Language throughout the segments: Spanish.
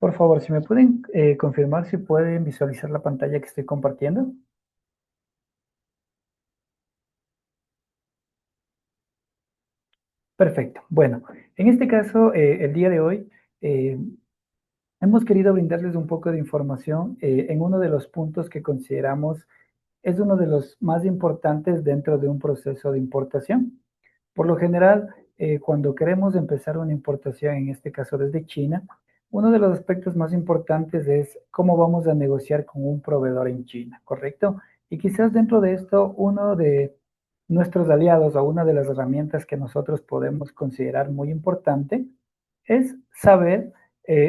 Por favor, si me pueden confirmar si pueden visualizar la pantalla que estoy compartiendo. Perfecto. Bueno, en este caso, el día de hoy eh, hemos querido brindarles un poco de información en uno de los puntos que consideramos es uno de los más importantes dentro de un proceso de importación. Por lo general, cuando queremos empezar una importación, en este caso desde China, uno de los aspectos más importantes es cómo vamos a negociar con un proveedor en China, ¿correcto? Y quizás dentro de esto, uno de nuestros aliados o una de las herramientas que nosotros podemos considerar muy importante es saber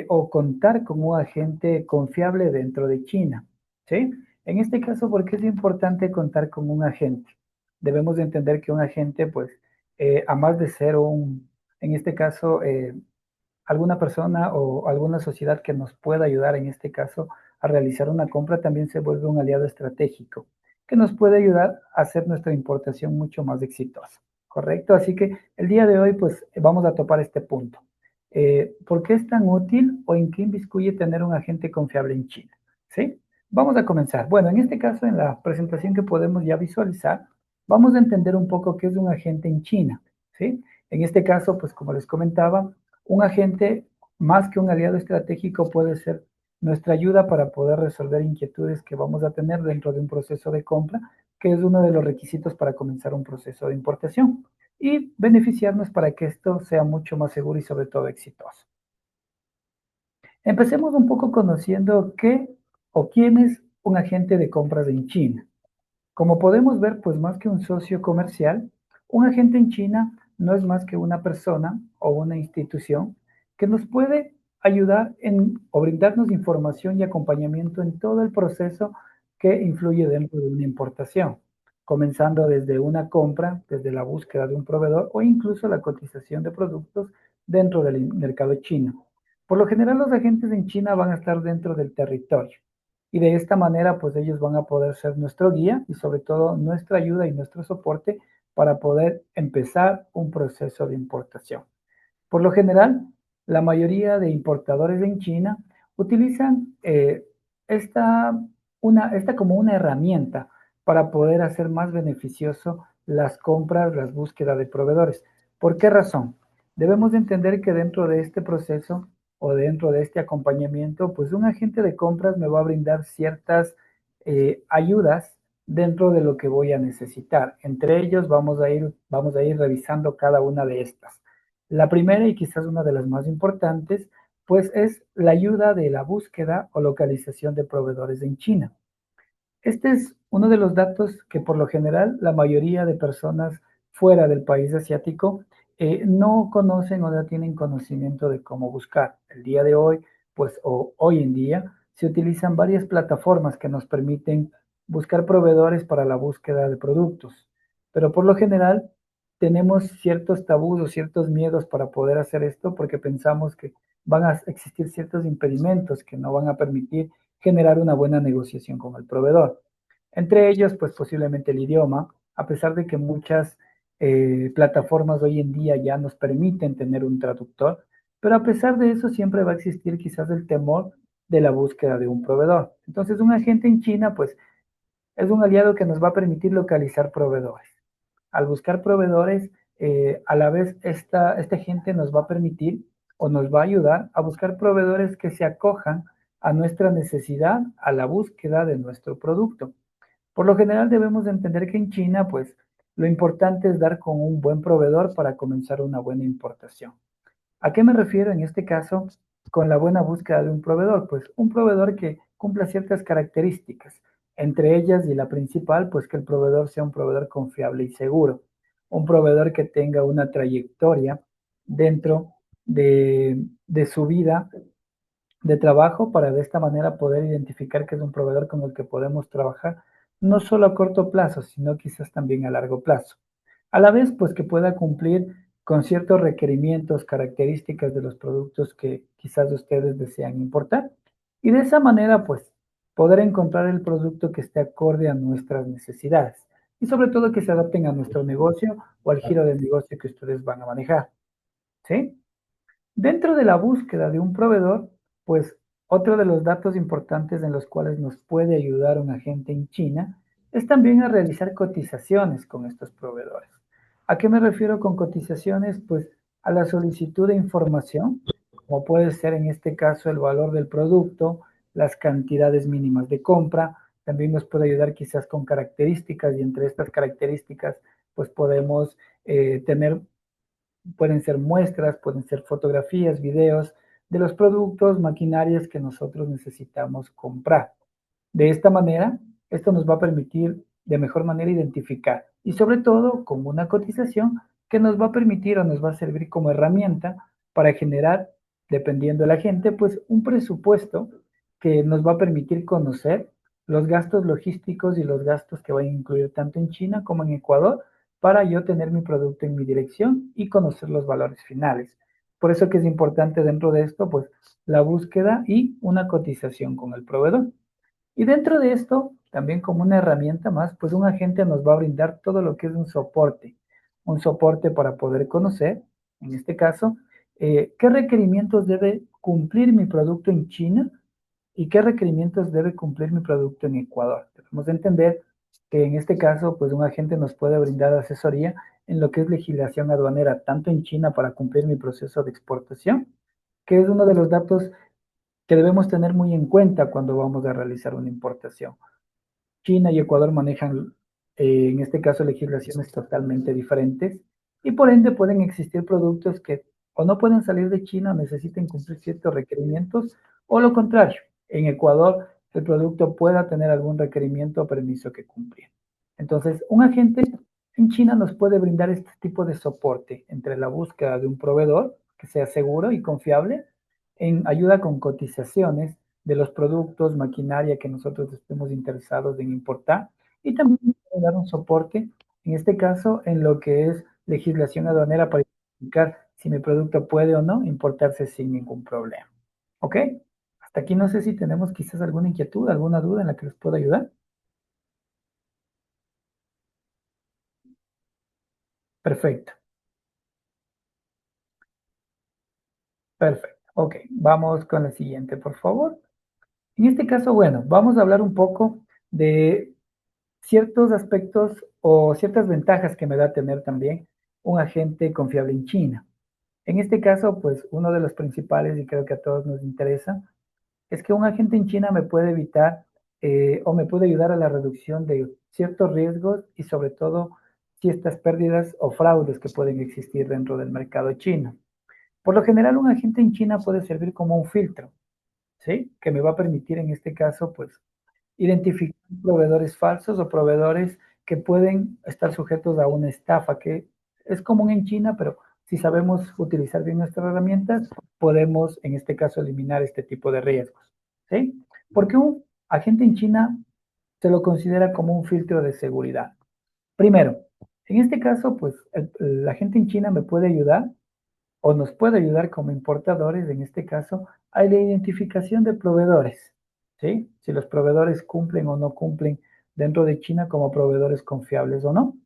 o contar con un agente confiable dentro de China, ¿sí? En este caso, ¿por qué es importante contar con un agente? Debemos de entender que un agente, pues, a más de ser en este caso, alguna persona o alguna sociedad que nos pueda ayudar, en este caso, a realizar una compra, también se vuelve un aliado estratégico, que nos puede ayudar a hacer nuestra importación mucho más exitosa, ¿correcto? Así que el día de hoy, pues, vamos a topar este punto. ¿Por qué es tan útil o en qué inmiscuye tener un agente confiable en China? ¿Sí? Vamos a comenzar. Bueno, en este caso, en la presentación que podemos ya visualizar, vamos a entender un poco qué es un agente en China, ¿sí? En este caso, pues como les comentaba, un agente, más que un aliado estratégico, puede ser nuestra ayuda para poder resolver inquietudes que vamos a tener dentro de un proceso de compra, que es uno de los requisitos para comenzar un proceso de importación y beneficiarnos para que esto sea mucho más seguro y sobre todo exitoso. Empecemos un poco conociendo qué o quién es un agente de compras en China. Como podemos ver, pues más que un socio comercial, un agente en China no es más que una persona o una institución que nos puede ayudar en o brindarnos información y acompañamiento en todo el proceso que influye dentro de una importación, comenzando desde una compra, desde la búsqueda de un proveedor o incluso la cotización de productos dentro del mercado chino. Por lo general, los agentes en China van a estar dentro del territorio y de esta manera, pues ellos van a poder ser nuestro guía y sobre todo nuestra ayuda y nuestro soporte para poder empezar un proceso de importación. Por lo general, la mayoría de importadores en China utilizan esta, esta como una herramienta para poder hacer más beneficioso las compras, las búsquedas de proveedores. ¿Por qué razón? Debemos entender que dentro de este proceso o dentro de este acompañamiento, pues un agente de compras me va a brindar ciertas ayudas dentro de lo que voy a necesitar. Entre ellos vamos a ir revisando cada una de estas. La primera y quizás una de las más importantes, pues es la ayuda de la búsqueda o localización de proveedores en China. Este es uno de los datos que por lo general la mayoría de personas fuera del país asiático no conocen o no tienen conocimiento de cómo buscar. El día de hoy, pues o hoy en día, se utilizan varias plataformas que nos permiten buscar proveedores para la búsqueda de productos. Pero por lo general tenemos ciertos tabús o ciertos miedos para poder hacer esto porque pensamos que van a existir ciertos impedimentos que no van a permitir generar una buena negociación con el proveedor. Entre ellos, pues posiblemente el idioma, a pesar de que muchas plataformas hoy en día ya nos permiten tener un traductor, pero a pesar de eso siempre va a existir quizás el temor de la búsqueda de un proveedor. Entonces, un agente en China, pues es un aliado que nos va a permitir localizar proveedores. Al buscar proveedores, a la vez esta gente nos va a permitir o nos va a ayudar a buscar proveedores que se acojan a nuestra necesidad, a la búsqueda de nuestro producto. Por lo general debemos entender que en China, pues lo importante es dar con un buen proveedor para comenzar una buena importación. ¿A qué me refiero en este caso con la buena búsqueda de un proveedor? Pues un proveedor que cumpla ciertas características, entre ellas y la principal, pues que el proveedor sea un proveedor confiable y seguro, un proveedor que tenga una trayectoria dentro de su vida de trabajo para de esta manera poder identificar que es un proveedor con el que podemos trabajar no solo a corto plazo, sino quizás también a largo plazo. A la vez, pues que pueda cumplir con ciertos requerimientos, características de los productos que quizás ustedes desean importar. Y de esa manera, pues, poder encontrar el producto que esté acorde a nuestras necesidades y sobre todo que se adapten a nuestro negocio o al giro del negocio que ustedes van a manejar. ¿Sí? Dentro de la búsqueda de un proveedor, pues Otro de los datos importantes en los cuales nos puede ayudar un agente en China es también a realizar cotizaciones con estos proveedores. ¿A qué me refiero con cotizaciones? Pues a la solicitud de información, como puede ser en este caso el valor del producto, las cantidades mínimas de compra, también nos puede ayudar quizás con características y entre estas características pues podemos tener, pueden ser muestras, pueden ser fotografías, videos de los productos, maquinarias que nosotros necesitamos comprar. De esta manera, esto nos va a permitir de mejor manera identificar y sobre todo con una cotización que nos va a permitir o nos va a servir como herramienta para generar, dependiendo de la gente, pues un presupuesto que nos va a permitir conocer los gastos logísticos y los gastos que van a incluir tanto en China como en Ecuador para yo tener mi producto en mi dirección y conocer los valores finales. Por eso que es importante dentro de esto, pues la búsqueda y una cotización con el proveedor. Y dentro de esto, también como una herramienta más, pues un agente nos va a brindar todo lo que es un soporte para poder conocer, en este caso, qué requerimientos debe cumplir mi producto en China y qué requerimientos debe cumplir mi producto en Ecuador. Debemos entender que en este caso, pues un agente nos puede brindar asesoría en lo que es legislación aduanera, tanto en China para cumplir mi proceso de exportación, que es uno de los datos que debemos tener muy en cuenta cuando vamos a realizar una importación. China y Ecuador manejan, en este caso, legislaciones totalmente diferentes y por ende pueden existir productos que o no pueden salir de China o necesiten cumplir ciertos requerimientos o lo contrario, en Ecuador el producto pueda tener algún requerimiento o permiso que cumplir. Entonces, un agente en China nos puede brindar este tipo de soporte entre la búsqueda de un proveedor que sea seguro y confiable, en ayuda con cotizaciones de los productos, maquinaria que nosotros estemos interesados en importar y también dar un soporte, en este caso, en lo que es legislación aduanera para identificar si mi producto puede o no importarse sin ningún problema. ¿Ok? Hasta aquí no sé si tenemos quizás alguna inquietud, alguna duda en la que les pueda ayudar. Perfecto, perfecto. Ok, vamos con la siguiente, por favor. En este caso, bueno, vamos a hablar un poco de ciertos aspectos o ciertas ventajas que me da tener también un agente confiable en China. En este caso, pues uno de los principales, y creo que a todos nos interesa, es que un agente en China me puede evitar o me puede ayudar a la reducción de ciertos riesgos y sobre todo ciertas pérdidas o fraudes que pueden existir dentro del mercado chino. Por lo general, un agente en China puede servir como un filtro, ¿sí? Que me va a permitir en este caso, pues, identificar proveedores falsos o proveedores que pueden estar sujetos a una estafa, que es común en China, pero si sabemos utilizar bien nuestras herramientas, podemos en este caso eliminar este tipo de riesgos. ¿Sí? Porque un agente en China se lo considera como un filtro de seguridad. Primero, en este caso, pues el agente en China me puede ayudar o nos puede ayudar como importadores, en este caso, a la identificación de proveedores, ¿sí? Si los proveedores cumplen o no cumplen dentro de China como proveedores confiables o no.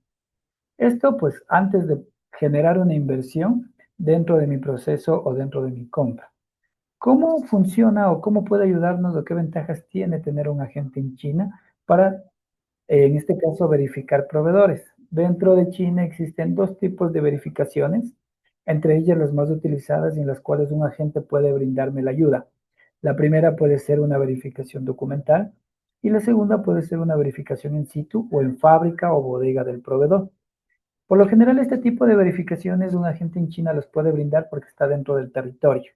Esto, pues, antes de generar una inversión dentro de mi proceso o dentro de mi compra. ¿Cómo funciona o cómo puede ayudarnos o qué ventajas tiene tener un agente en China para en este caso, verificar proveedores? Dentro de China existen dos tipos de verificaciones, entre ellas las más utilizadas y en las cuales un agente puede brindarme la ayuda. La primera puede ser una verificación documental y la segunda puede ser una verificación in situ o en fábrica o bodega del proveedor. Por lo general, este tipo de verificaciones un agente en China los puede brindar porque está dentro del territorio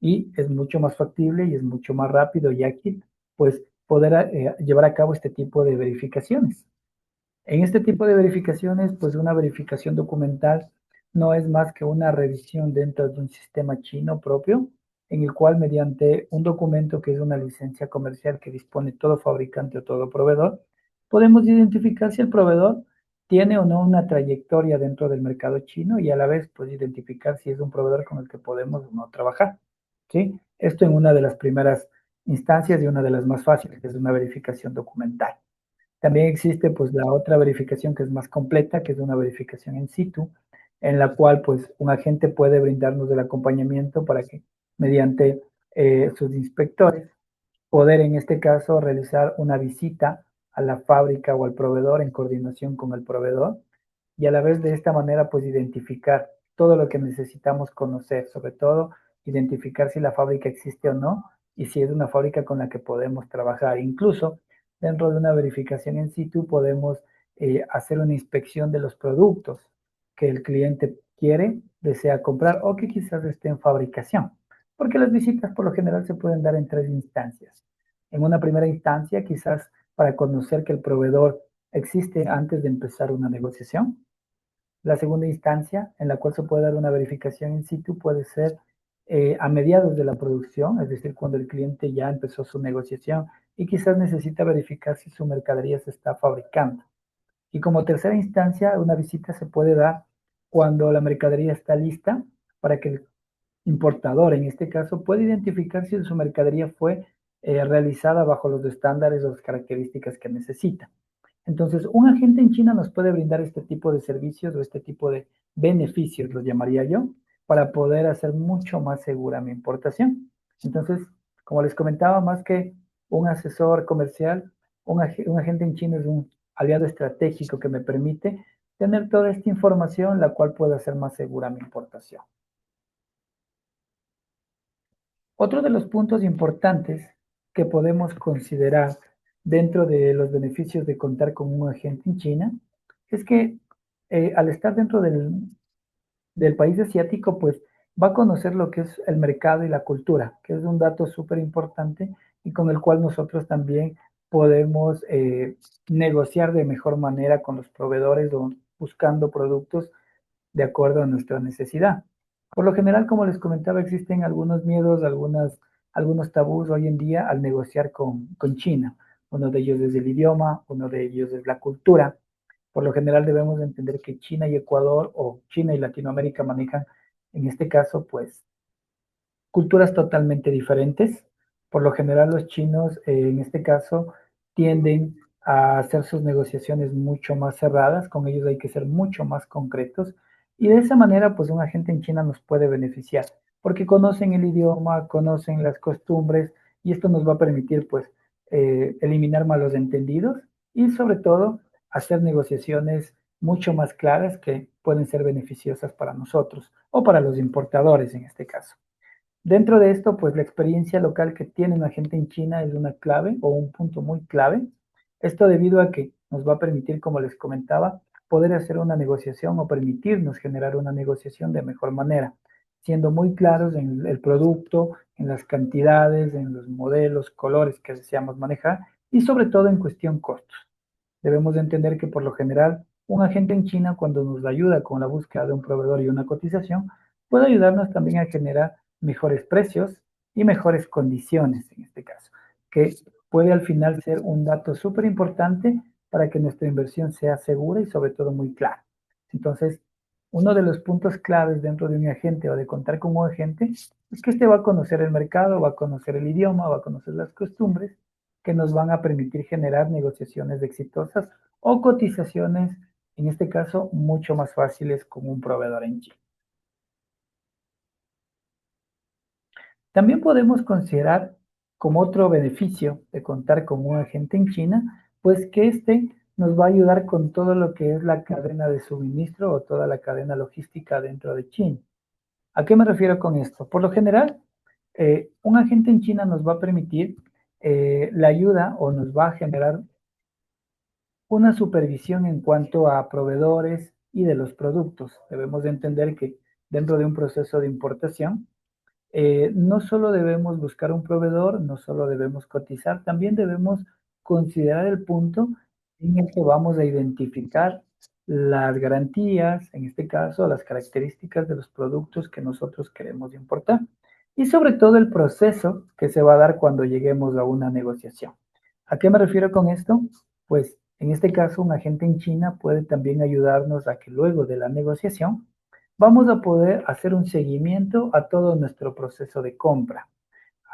y es mucho más factible y es mucho más rápido y ágil, pues poder llevar a cabo este tipo de verificaciones. En este tipo de verificaciones, pues una verificación documental no es más que una revisión dentro de un sistema chino propio, en el cual mediante un documento que es una licencia comercial que dispone todo fabricante o todo proveedor, podemos identificar si el proveedor tiene o no una trayectoria dentro del mercado chino y a la vez pues identificar si es un proveedor con el que podemos o no trabajar. ¿Sí? Esto en una de las primeras instancias y una de las más fáciles, que es una verificación documental. También existe pues la otra verificación que es más completa, que es una verificación in situ, en la cual pues un agente puede brindarnos el acompañamiento para que mediante sus inspectores, poder en este caso realizar una visita a la fábrica o al proveedor en coordinación con el proveedor y a la vez de esta manera pues identificar todo lo que necesitamos conocer, sobre todo identificar si la fábrica existe o no y si es una fábrica con la que podemos trabajar. Incluso dentro de una verificación in situ podemos hacer una inspección de los productos que el cliente quiere, desea comprar o que quizás esté en fabricación, porque las visitas por lo general se pueden dar en tres instancias. En una primera instancia, quizás para conocer que el proveedor existe antes de empezar una negociación. La segunda instancia, en la cual se puede dar una verificación in situ, puede ser a mediados de la producción, es decir, cuando el cliente ya empezó su negociación y quizás necesita verificar si su mercadería se está fabricando. Y como tercera instancia, una visita se puede dar cuando la mercadería está lista para que el importador, en este caso, puede identificar si su mercadería fue realizada bajo los estándares o las características que necesita. Entonces, un agente en China nos puede brindar este tipo de servicios o este tipo de beneficios, los llamaría yo, para poder hacer mucho más segura mi importación. Entonces, como les comentaba, más que un asesor comercial, un agente en China es un aliado estratégico que me permite tener toda esta información, la cual puede hacer más segura mi importación. Otro de los puntos importantes que podemos considerar dentro de los beneficios de contar con un agente en China es que al estar dentro del país asiático, pues va a conocer lo que es el mercado y la cultura, que es un dato súper importante y con el cual nosotros también podemos negociar de mejor manera con los proveedores o buscando productos de acuerdo a nuestra necesidad. Por lo general, como les comentaba, existen algunos miedos, algunos tabús hoy en día al negociar con China. Uno de ellos es el idioma, uno de ellos es la cultura. Por lo general debemos entender que China y Ecuador o China y Latinoamérica manejan, en este caso, pues culturas totalmente diferentes. Por lo general los chinos, en este caso, tienden a hacer sus negociaciones mucho más cerradas, con ellos hay que ser mucho más concretos y de esa manera pues un agente en China nos puede beneficiar porque conocen el idioma, conocen las costumbres y esto nos va a permitir pues eliminar malos entendidos y sobre todo hacer negociaciones mucho más claras que pueden ser beneficiosas para nosotros o para los importadores en este caso. Dentro de esto, pues la experiencia local que tiene una gente en China es una clave o un punto muy clave. Esto debido a que nos va a permitir, como les comentaba, poder hacer una negociación o permitirnos generar una negociación de mejor manera, siendo muy claros en el producto, en las cantidades, en los modelos, colores que deseamos manejar y sobre todo en cuestión costos. Debemos de entender que por lo general un agente en China cuando nos ayuda con la búsqueda de un proveedor y una cotización puede ayudarnos también a generar mejores precios y mejores condiciones en este caso, que puede al final ser un dato súper importante para que nuestra inversión sea segura y sobre todo muy clara. Entonces, uno de los puntos claves dentro de un agente o de contar con un agente es que este va a conocer el mercado, va a conocer el idioma, va a conocer las costumbres que nos van a permitir generar negociaciones exitosas o cotizaciones, en este caso, mucho más fáciles con un proveedor en China. También podemos considerar como otro beneficio de contar con un agente en China, pues que este nos va a ayudar con todo lo que es la cadena de suministro o toda la cadena logística dentro de China. ¿A qué me refiero con esto? Por lo general, un agente en China nos va a permitir la ayuda o nos va a generar una supervisión en cuanto a proveedores y de los productos. Debemos de entender que dentro de un proceso de importación, no solo debemos buscar un proveedor, no solo debemos cotizar, también debemos considerar el punto en el que vamos a identificar las garantías, en este caso, las características de los productos que nosotros queremos importar. Y sobre todo el proceso que se va a dar cuando lleguemos a una negociación. ¿A qué me refiero con esto? Pues en este caso, un agente en China puede también ayudarnos a que luego de la negociación vamos a poder hacer un seguimiento a todo nuestro proceso de compra.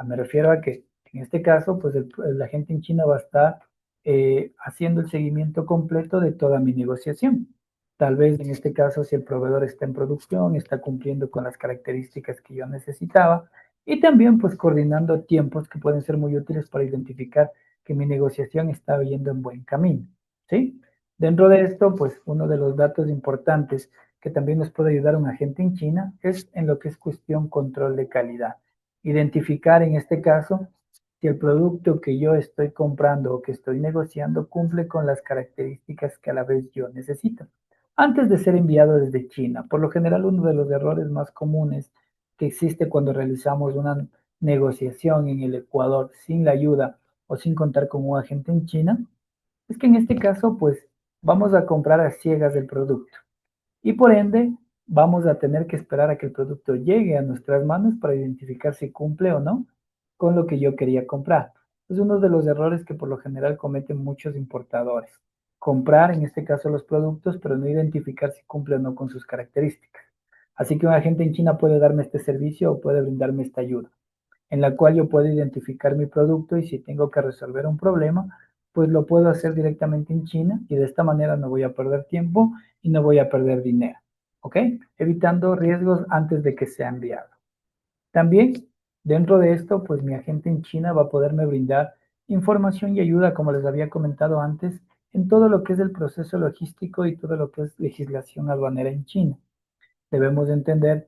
Me refiero a que en este caso, pues el agente en China va a estar haciendo el seguimiento completo de toda mi negociación. Tal vez en este caso, si el proveedor está en producción, está cumpliendo con las características que yo necesitaba, Y también pues coordinando tiempos que pueden ser muy útiles para identificar que mi negociación está yendo en buen camino, ¿sí? Dentro de esto, pues uno de los datos importantes que también nos puede ayudar un agente en China es en lo que es cuestión control de calidad. Identificar en este caso si el producto que yo estoy comprando o que estoy negociando cumple con las características que a la vez yo necesito. Antes de ser enviado desde China, por lo general uno de los errores más comunes que existe cuando realizamos una negociación en el Ecuador sin la ayuda o sin contar con un agente en China, es que en este caso pues vamos a comprar a ciegas el producto y por ende vamos a tener que esperar a que el producto llegue a nuestras manos para identificar si cumple o no con lo que yo quería comprar. Es uno de los errores que por lo general cometen muchos importadores. Comprar, en este caso, los productos, pero no identificar si cumple o no con sus características. Así que un agente en China puede darme este servicio o puede brindarme esta ayuda en la cual yo puedo identificar mi producto y si tengo que resolver un problema, pues lo puedo hacer directamente en China y de esta manera no voy a perder tiempo y no voy a perder dinero, ¿ok? Evitando riesgos antes de que sea enviado. También, dentro de esto, pues mi agente en China va a poderme brindar información y ayuda, como les había comentado antes, en todo lo que es el proceso logístico y todo lo que es legislación aduanera en China. Debemos entender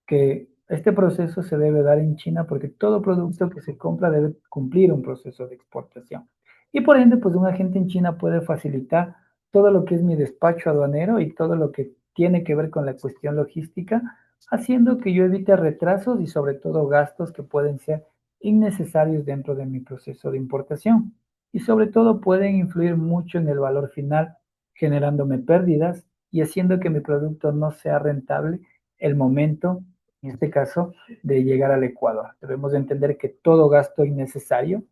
que este proceso se debe dar en China porque todo producto que se compra debe cumplir un proceso de exportación. Y por ende, pues un agente en China puede facilitar todo lo que es mi despacho aduanero y todo lo que tiene que ver con la cuestión logística, haciendo que yo evite retrasos y sobre todo gastos que pueden ser innecesarios dentro de mi proceso de importación. Y sobre todo pueden influir mucho en el valor final, generándome pérdidas y haciendo que mi producto no sea rentable el momento, en este caso, de llegar al Ecuador. Debemos entender que todo gasto innecesario,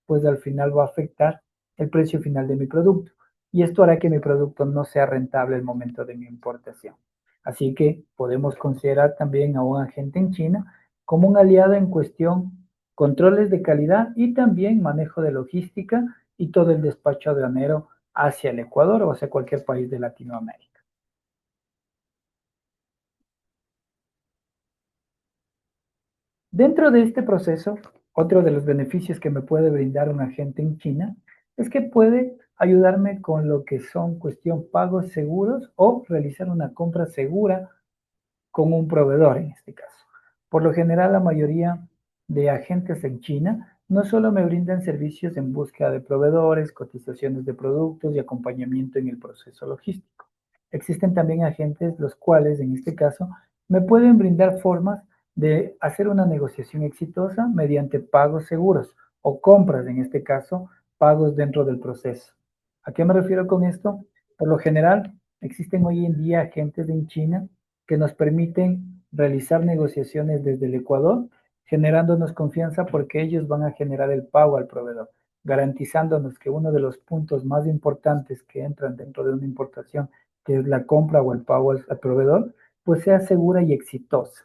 pues al final va a afectar el precio final de mi producto. Y esto hará que mi producto no sea rentable el momento de mi importación. Así que podemos considerar también a un agente en China como un aliado en cuestión controles de calidad y también manejo de logística y todo el despacho aduanero hacia el Ecuador o hacia cualquier país de Latinoamérica. Dentro de este proceso, otro de los beneficios que me puede brindar un agente en China es que puede ayudarme con lo que son cuestión pagos seguros o realizar una compra segura con un proveedor en este caso. Por lo general, la mayoría de agentes en China no solo me brindan servicios en búsqueda de proveedores, cotizaciones de productos y acompañamiento en el proceso logístico. Existen también agentes los cuales, en este caso, me pueden brindar formas de hacer una negociación exitosa mediante pagos seguros o compras, en este caso, pagos dentro del proceso. ¿A qué me refiero con esto? Por lo general, existen hoy en día agentes en China que nos permiten realizar negociaciones desde el Ecuador, generándonos confianza porque ellos van a generar el pago al proveedor, garantizándonos que uno de los puntos más importantes que entran dentro de una importación, que es la compra o el pago al proveedor, pues sea segura y exitosa.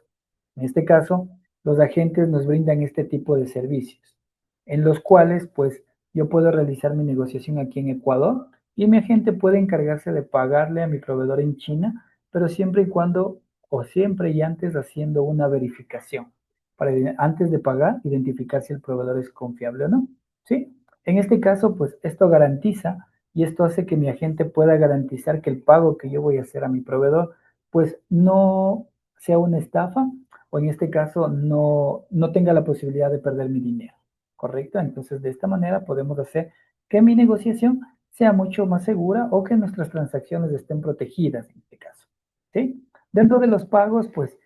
En este caso, los agentes nos brindan este tipo de servicios, en los cuales pues yo puedo realizar mi negociación aquí en Ecuador y mi agente puede encargarse de pagarle a mi proveedor en China, pero siempre y cuando o siempre y antes haciendo una verificación para antes de pagar identificar si el proveedor es confiable o no. ¿Sí? En este caso, pues esto garantiza y esto hace que mi agente pueda garantizar que el pago que yo voy a hacer a mi proveedor pues no sea una estafa o en este caso no tenga la posibilidad de perder mi dinero. ¿Correcto? Entonces, de esta manera podemos hacer que mi negociación sea mucho más segura o que nuestras transacciones estén protegidas en este caso. ¿Sí? Dentro de los pagos, pues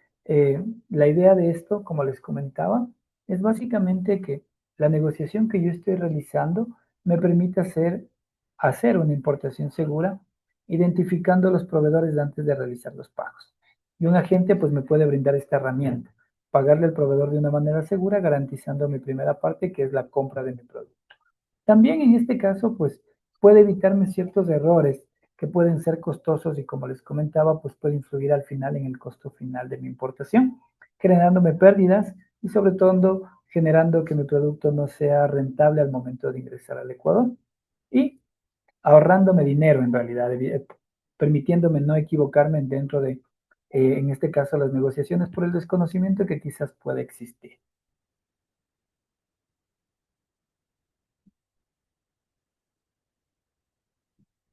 la idea de esto, como les comentaba, es básicamente que la negociación que yo estoy realizando me permite hacer una importación segura, identificando los proveedores antes de realizar los pagos. Y un agente pues me puede brindar esta herramienta, pagarle al proveedor de una manera segura, garantizando mi primera parte, que es la compra de mi producto. También en este caso, pues puede evitarme ciertos errores que pueden ser costosos y como les comentaba, pues puede influir al final en el costo final de mi importación, generándome pérdidas y sobre todo generando que mi producto no sea rentable al momento de ingresar al Ecuador y ahorrándome dinero en realidad, permitiéndome no equivocarme dentro de, en este caso, las negociaciones por el desconocimiento que quizás pueda existir.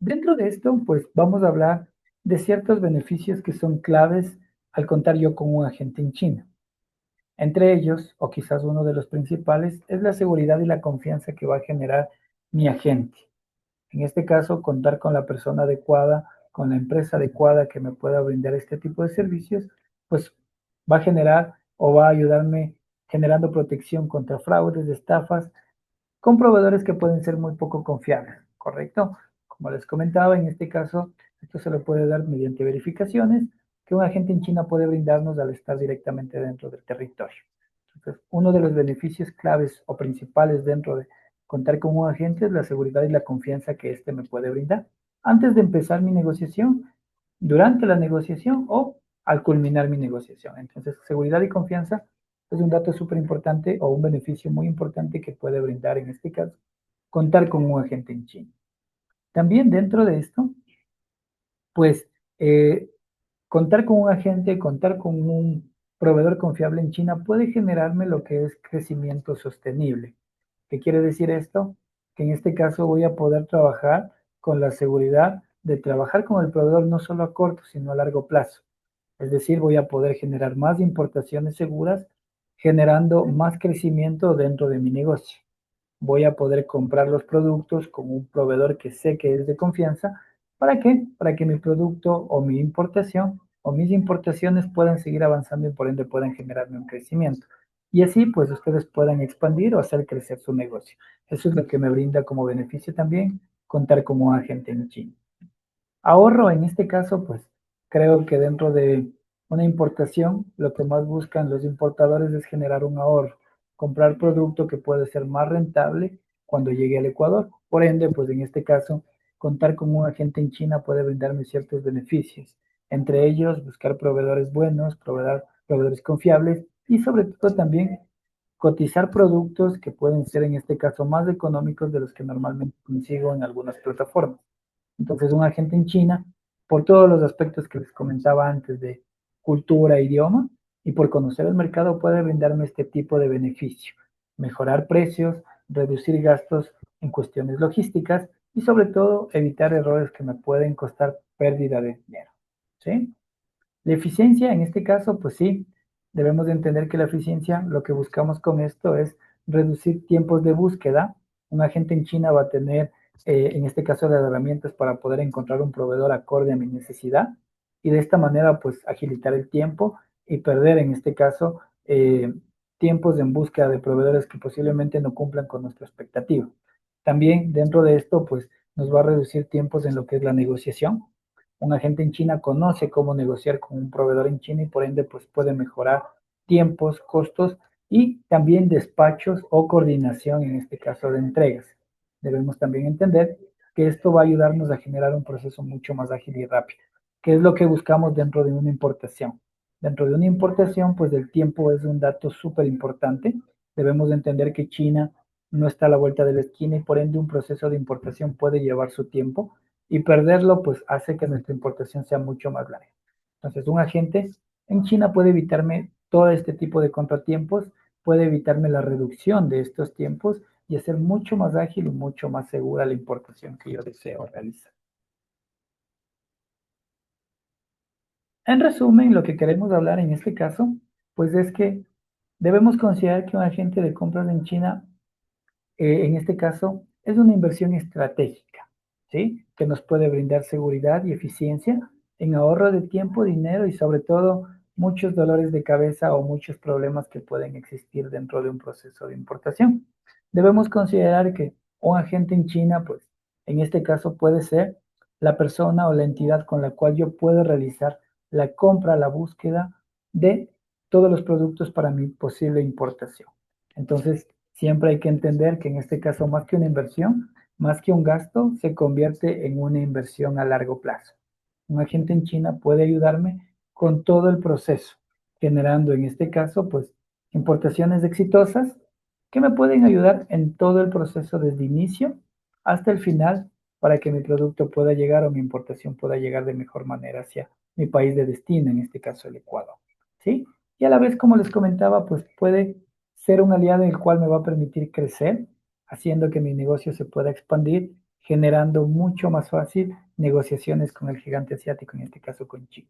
Dentro de esto, pues vamos a hablar de ciertos beneficios que son claves al contar yo con un agente en China. Entre ellos, o quizás uno de los principales, es la seguridad y la confianza que va a generar mi agente. En este caso, contar con la persona adecuada, con la empresa adecuada que me pueda brindar este tipo de servicios, pues va a generar o va a ayudarme generando protección contra fraudes, estafas, con proveedores que pueden ser muy poco confiables, ¿correcto? Como les comentaba, en este caso, esto se le puede dar mediante verificaciones que un agente en China puede brindarnos al estar directamente dentro del territorio. Entonces, uno de los beneficios claves o principales dentro de contar con un agente es la seguridad y la confianza que éste me puede brindar antes de empezar mi negociación, durante la negociación o al culminar mi negociación. Entonces, seguridad y confianza es un dato súper importante o un beneficio muy importante que puede brindar en este caso contar con un agente en China. También dentro de esto, pues contar con un agente, contar con un proveedor confiable en China puede generarme lo que es crecimiento sostenible. ¿Qué quiere decir esto? Que en este caso voy a poder trabajar con la seguridad de trabajar con el proveedor no solo a corto, sino a largo plazo. Es decir, voy a poder generar más importaciones seguras, generando más crecimiento dentro de mi negocio. Voy a poder comprar los productos con un proveedor que sé que es de confianza. ¿Para qué? Para que mi producto o mi importación o mis importaciones puedan seguir avanzando y por ende puedan generarme un crecimiento. Y así pues ustedes puedan expandir o hacer crecer su negocio. Eso es lo que me brinda como beneficio también contar como agente en China. Ahorro, en este caso, pues creo que dentro de una importación, lo que más buscan los importadores es generar un ahorro, comprar producto que puede ser más rentable cuando llegue al Ecuador. Por ende, pues en este caso, contar con un agente en China puede brindarme ciertos beneficios, entre ellos buscar proveedores buenos, proveedores confiables y sobre todo también cotizar productos que pueden ser en este caso más económicos de los que normalmente consigo en algunas plataformas. Entonces, un agente en China, por todos los aspectos que les comentaba antes de cultura, idioma, y por conocer el mercado, puede brindarme este tipo de beneficio. Mejorar precios, reducir gastos en cuestiones logísticas y sobre todo evitar errores que me pueden costar pérdida de dinero. ¿Sí? La eficiencia, en este caso, pues sí, debemos de entender que la eficiencia, lo que buscamos con esto es reducir tiempos de búsqueda. Un agente en China va a tener, en este caso, las herramientas para poder encontrar un proveedor acorde a mi necesidad y de esta manera, pues, agilitar el tiempo y perder, en este caso, tiempos en búsqueda de proveedores que posiblemente no cumplan con nuestra expectativa. También dentro de esto, pues, nos va a reducir tiempos en lo que es la negociación. Un agente en China conoce cómo negociar con un proveedor en China y por ende pues puede mejorar tiempos, costos y también despachos o coordinación, en este caso de entregas. Debemos también entender que esto va a ayudarnos a generar un proceso mucho más ágil y rápido, que es lo que buscamos dentro de una importación. Dentro de una importación, pues el tiempo es un dato súper importante. Debemos entender que China no está a la vuelta de la esquina y por ende un proceso de importación puede llevar su tiempo y perderlo pues hace que nuestra importación sea mucho más larga. Entonces, un agente en China puede evitarme todo este tipo de contratiempos, puede evitarme la reducción de estos tiempos y hacer mucho más ágil y mucho más segura la importación que yo deseo realizar. En resumen, lo que queremos hablar en este caso, pues es que debemos considerar que un agente de compras en China en este caso, es una inversión estratégica, ¿sí? Que nos puede brindar seguridad y eficiencia en ahorro de tiempo, dinero y sobre todo muchos dolores de cabeza o muchos problemas que pueden existir dentro de un proceso de importación. Debemos considerar que un agente en China, pues en este caso puede ser la persona o la entidad con la cual yo puedo realizar la compra, la búsqueda de todos los productos para mi posible importación. Entonces, siempre hay que entender que en este caso, más que una inversión, más que un gasto, se convierte en una inversión a largo plazo. Un agente en China puede ayudarme con todo el proceso, generando en este caso, pues, importaciones exitosas que me pueden ayudar en todo el proceso desde inicio hasta el final para que mi producto pueda llegar o mi importación pueda llegar de mejor manera hacia mi país de destino, en este caso el Ecuador. ¿Sí? Y a la vez, como les comentaba, pues puede ser un aliado el cual me va a permitir crecer, haciendo que mi negocio se pueda expandir, generando mucho más fácil negociaciones con el gigante asiático, en este caso con China.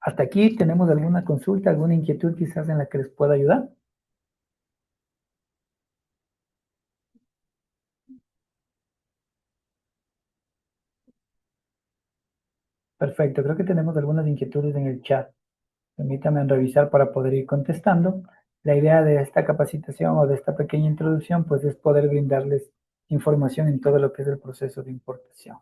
Hasta aquí, ¿tenemos alguna consulta, alguna inquietud quizás en la que les pueda ayudar? Perfecto, creo que tenemos algunas inquietudes en el chat. Permítanme revisar para poder ir contestando. La idea de esta capacitación o de esta pequeña introducción, pues es poder brindarles información en todo lo que es el proceso de importación.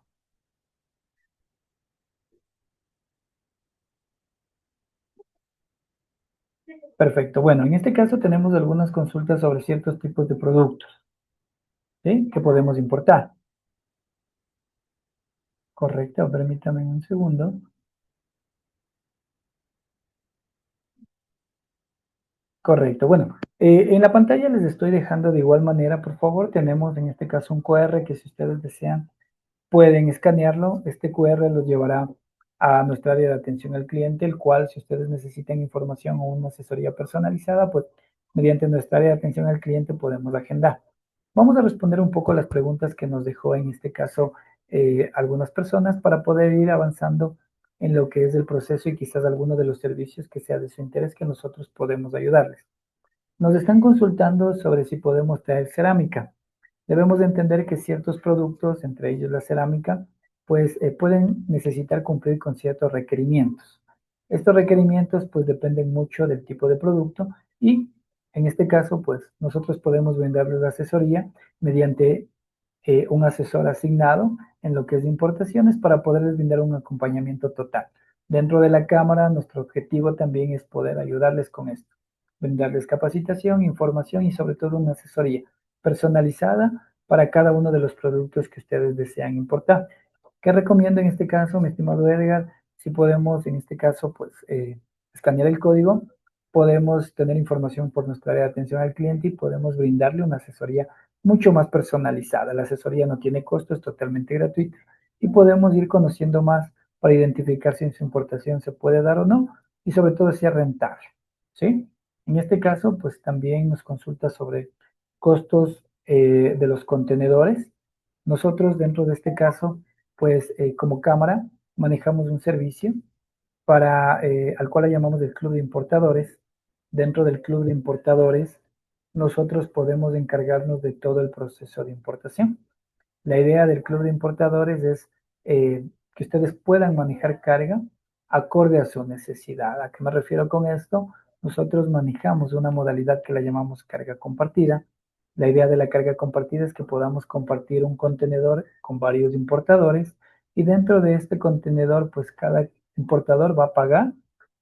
Perfecto. Bueno, en este caso tenemos algunas consultas sobre ciertos tipos de productos, ¿sí? Que podemos importar. Correcto, permítame un segundo. Correcto. Bueno, en la pantalla les estoy dejando de igual manera, por favor, tenemos en este caso un QR que si ustedes desean pueden escanearlo. Este QR los llevará a nuestra área de atención al cliente, el cual si ustedes necesitan información o una asesoría personalizada, pues mediante nuestra área de atención al cliente podemos agendar. Vamos a responder un poco las preguntas que nos dejó en este caso algunas personas para poder ir avanzando en lo que es el proceso y quizás alguno de los servicios que sea de su interés que nosotros podemos ayudarles. Nos están consultando sobre si podemos traer cerámica. Debemos de entender que ciertos productos, entre ellos la cerámica, pues pueden necesitar cumplir con ciertos requerimientos. Estos requerimientos pues dependen mucho del tipo de producto y en este caso pues nosotros podemos brindarles la asesoría mediante un asesor asignado en lo que es de importaciones para poderles brindar un acompañamiento total. Dentro de la cámara, nuestro objetivo también es poder ayudarles con esto, brindarles capacitación, información y sobre todo una asesoría personalizada para cada uno de los productos que ustedes desean importar. ¿Qué recomiendo en este caso, mi estimado Edgar? Si podemos, en este caso, pues escanear el código, podemos tener información por nuestra área de atención al cliente y podemos brindarle una asesoría mucho más personalizada. La asesoría no tiene costo, es totalmente gratuita y podemos ir conociendo más para identificar si su importación se puede dar o no y sobre todo si es rentable, ¿sí? En este caso, pues también nos consulta sobre costos de los contenedores. Nosotros dentro de este caso, pues como cámara manejamos un servicio al cual le llamamos el Club de Importadores. Dentro del Club de Importadores, nosotros podemos encargarnos de todo el proceso de importación. La idea del Club de Importadores es que ustedes puedan manejar carga acorde a su necesidad. ¿A qué me refiero con esto? Nosotros manejamos una modalidad que la llamamos carga compartida. La idea de la carga compartida es que podamos compartir un contenedor con varios importadores y dentro de este contenedor, pues cada importador va a pagar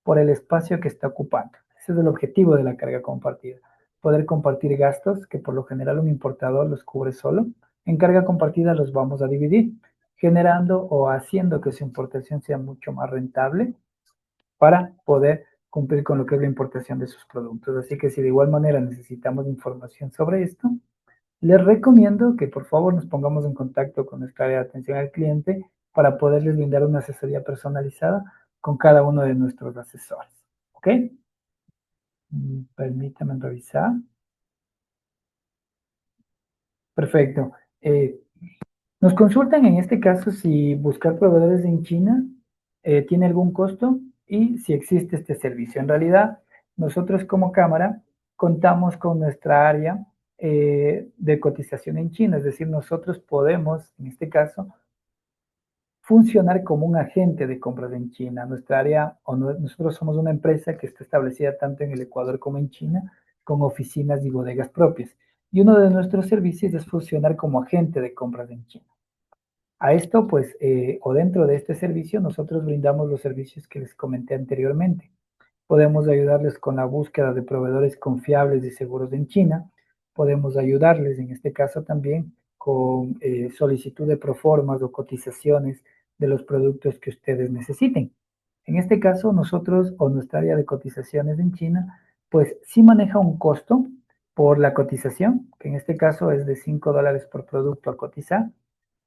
por el espacio que está ocupando. Ese es el objetivo de la carga compartida. Poder compartir gastos que por lo general un importador los cubre solo. En carga compartida los vamos a dividir, generando o haciendo que su importación sea mucho más rentable para poder cumplir con lo que es la importación de sus productos. Así que si de igual manera necesitamos información sobre esto, les recomiendo que por favor nos pongamos en contacto con nuestra área de atención al cliente para poderles brindar una asesoría personalizada con cada uno de nuestros asesores. ¿Ok? Permítanme revisar. Perfecto. Nos consultan en este caso si buscar proveedores en China tiene algún costo y si existe este servicio. En realidad, nosotros como cámara contamos con nuestra área de cotización en China, es decir, nosotros podemos, en este caso, funcionar como un agente de compras en China. Nuestra área, nosotros somos una empresa que está establecida tanto en el Ecuador como en China, con oficinas y bodegas propias. Y uno de nuestros servicios es funcionar como agente de compras en China. A esto, pues, o dentro de este servicio, nosotros brindamos los servicios que les comenté anteriormente. Podemos ayudarles con la búsqueda de proveedores confiables y seguros en China. Podemos ayudarles, en este caso también, con solicitud de proformas o cotizaciones de los productos que ustedes necesiten. En este caso, nosotros o nuestra área de cotizaciones en China, pues sí maneja un costo por la cotización, que en este caso es de $5 por producto a cotizar,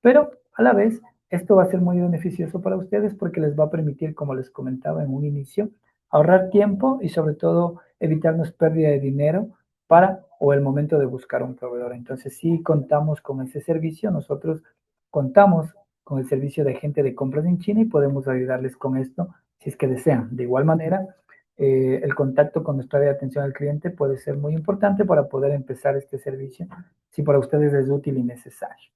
pero a la vez esto va a ser muy beneficioso para ustedes porque les va a permitir, como les comentaba en un inicio, ahorrar tiempo y sobre todo evitarnos pérdida de dinero para o el momento de buscar un proveedor. Entonces, sí contamos con ese servicio. Nosotros contamos con el servicio de agente de compras en China y podemos ayudarles con esto si es que desean. De igual manera, el contacto con nuestra área de atención al cliente puede ser muy importante para poder empezar este servicio si para ustedes es útil y necesario.